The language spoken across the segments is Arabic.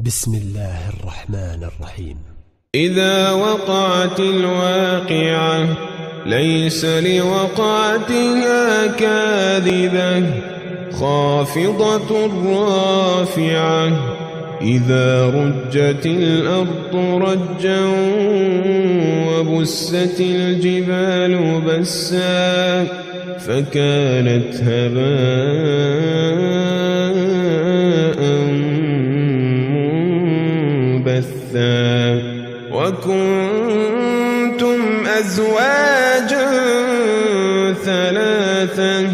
بسم الله الرحمن الرحيم. إذا وقعت الواقعة ليس لوقعتها كاذبة خافضة رافعة إذا رجت الأرض رجا وبست الجبال بسا فكانت هباء منبثا وكنتم أزواجا ثلاثا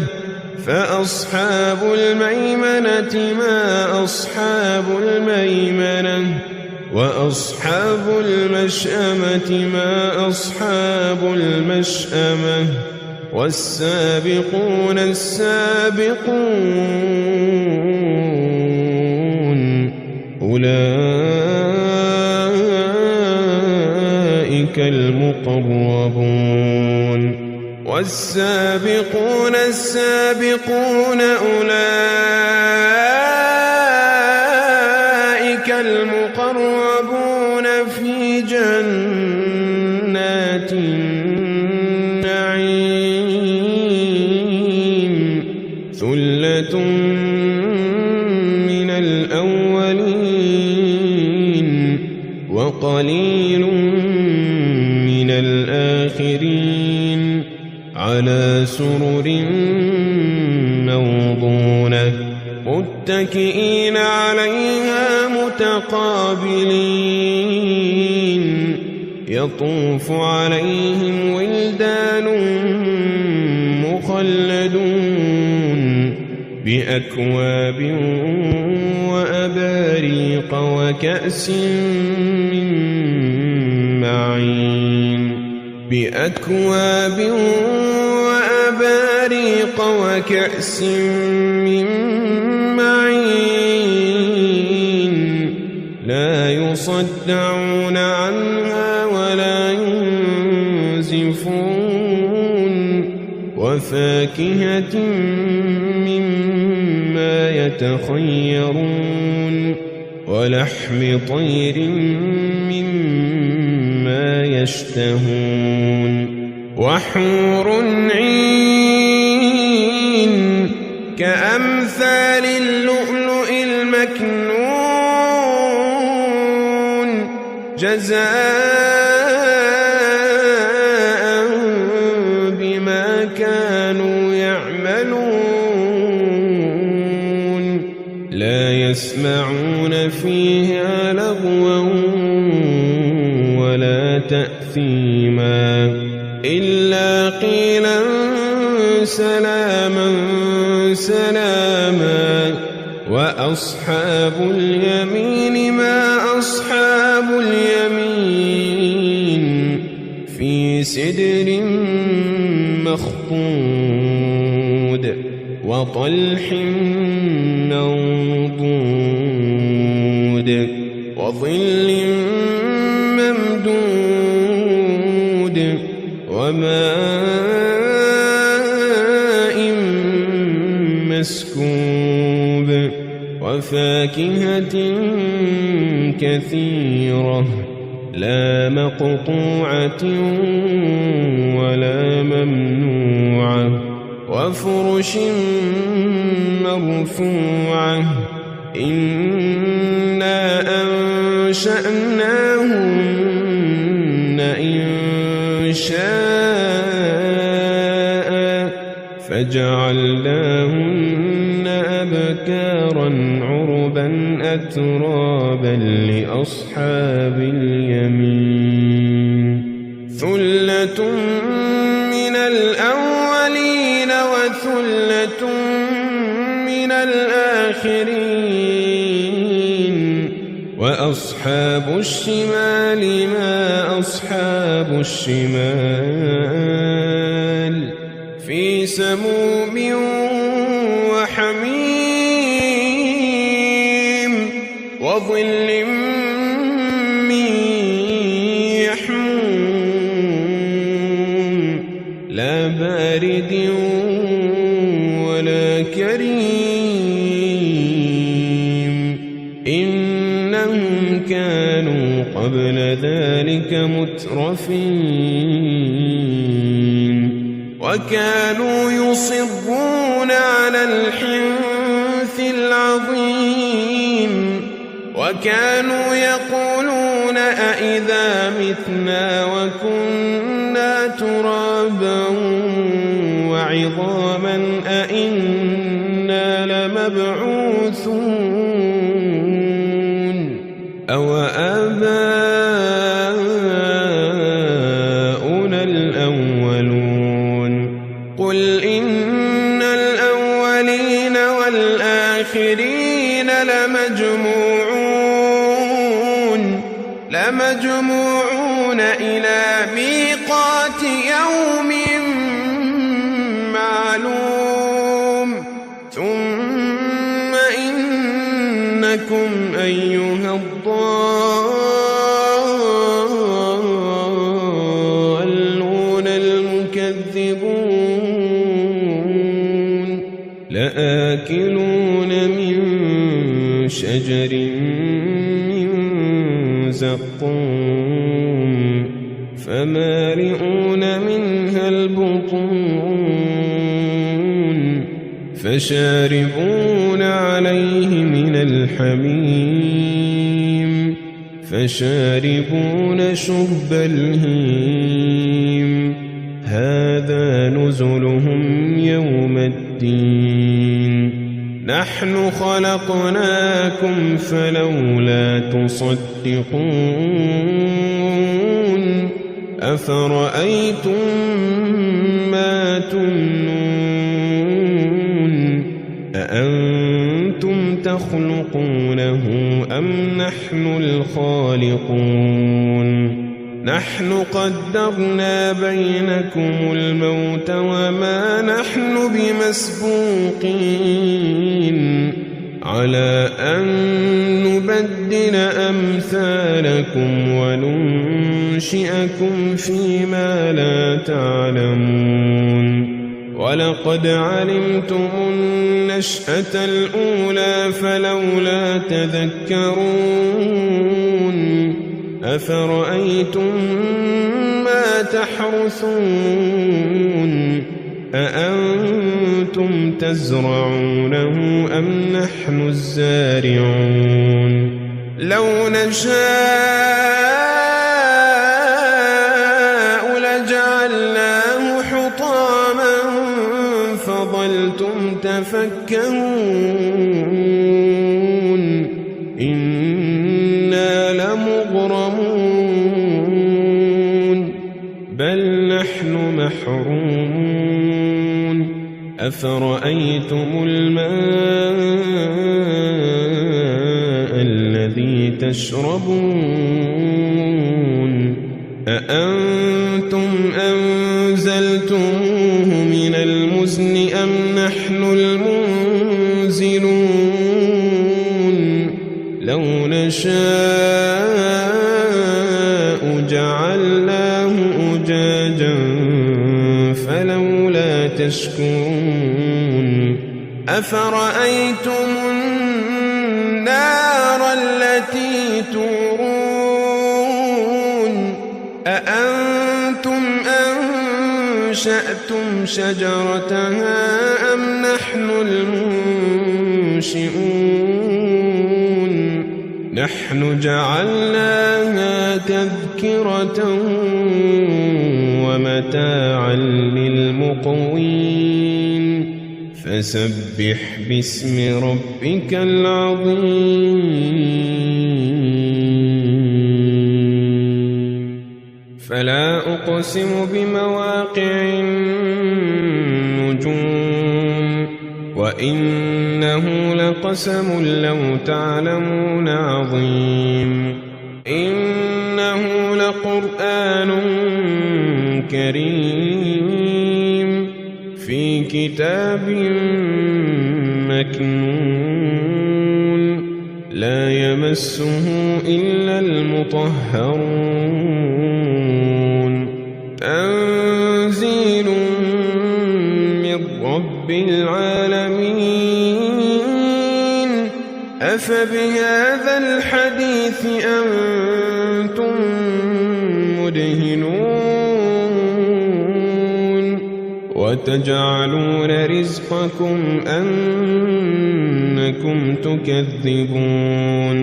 فأصحاب الميمنة ما أصحاب الميمنة وأصحاب المشأمة ما أصحاب المشأمة والسابقون السابقون أولئك المقربون والسابقون السابقون أولئك المقربون في جنات النعيم ثلة من الأولين وقليل من الآخرين على سرر موضونة متكئين عليها متقابلين يطوف عليهم ولدان مخلدون بأكواب وأباريق وكأس من معين بأكواب وأباريق وكأس من معين لا يصدعون عنها ولا ينزفون وفاكهة مما يتخيرون ولحم طير مما يشتهون وحور عين كأمثال اللؤلؤ المكنون جزاء بما كانوا يعملون لا يسمعون فيها لغوا ولا تأثيما إلا قيلا سلاما سلاما وأصحاب اليمين ما أصحاب اليمين في سدر مخضود وطلح منضود وظل ممدود وماء مسكوب وفاكهة كثيرة لا مقطوعة ولا ممنوعة وفرش مرفوعة إنا أنشأناهن إنشاء فجعلناهن أبكارا عربا أترابا لأصحاب اليمين ثلة من الأولين وثلة من الآخرين وأصحاب الشمال ما أصحاب الشمال في سموم وحميم وظل من يحموم لا بارد ولا كريم إنهم كانوا قبل ذلك مترفين وكانوا يصرون على الحنث العظيم وكانوا يقولون أإذا متنا وكنا ترابا وعظاما أإنا لمبعوثون أو آباؤنا الأولون قل إن الأولين والآخرين لمجموعون إلى ميقات يوم معلوم ثم إنكم أيها الضالون المكذبون لآكلون من شجر من زقوم فمالئون منها البطون فشاربون عليه من الحميم فشاربون شرب الهيم هذا نزلهم يوم الدين نحن خلقناكم فلولا تصدقون أفرأيتم ما تمنون أأنتم تخلقونه أم نحن الخالقون نحن قدرنا بينكم الموت وما نحن بمسبوقين على أن نبدل أمثالكم وننشئكم فيما لا تعلمون ولقد علمتم النشأة الأولى فلولا تذكرون أفرأيتم ما تحرثون أأنتم تزرعونه أم نحن الزارعون لو نشاء لجعلناه حطاما فظلتم تفكهون إنا لمغرمون بل نحن محرومون أفرأيتم الماء الذي تشربون أأنتم أنزلتموه من المزن أم نحن المنزلون لو نشاء جعلناه أجاجا فلولا تشكرون أفرأيتم النار التي تورون أأنتم أنشأتم شجرتها أم نحن المنشئون نحن جعلناها تذكرة ومتاعا للمقوين فسبح باسم ربك العظيم فلا أقسم بمواقع النجوم وإنه لقسم لو تعلمون عظيم إنه لقرآن كريم في كتاب مكنون لا يمسه إلا المطهرون تنزيل من رب العالمين أفبهذا الحديث أنتم مدهنون وتجعلون رزقكم أنكم تكذبون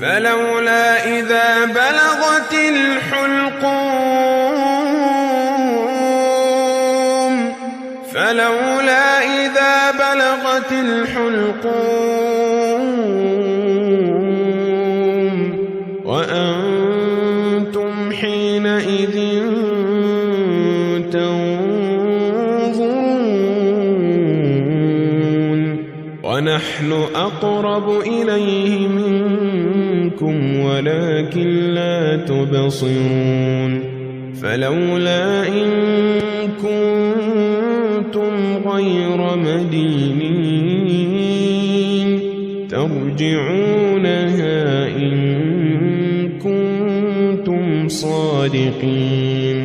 فلولا إذا بلغت الحلقوم وأنتم حينئذ تنظرون ونحن أقرب إليه منكم ولكن لا تبصرون فلولا إن كنتم غير مدينين ترجعونها إن كنتم صادقين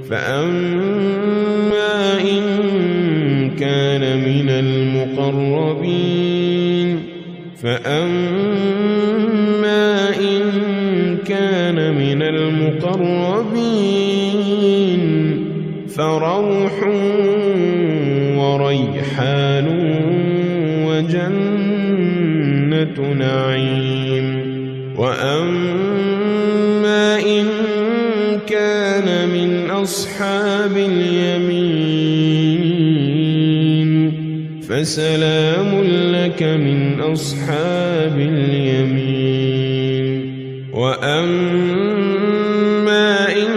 فأما إن كان من المقربين فروح وريحان وجنة نعيم وأما إن كان من أصحاب اليمين فسلام لك من أصحاب اليمين وأما إن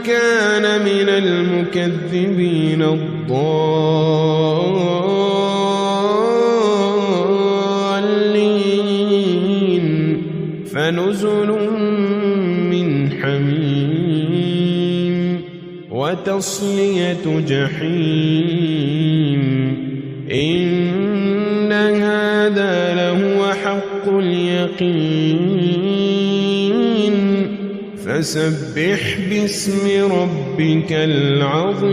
كان من المكذبين الضالين فنزل من حميم وتصلية جحيم إن هذا لهو حق اليقين فسبح باسم ربك العظيم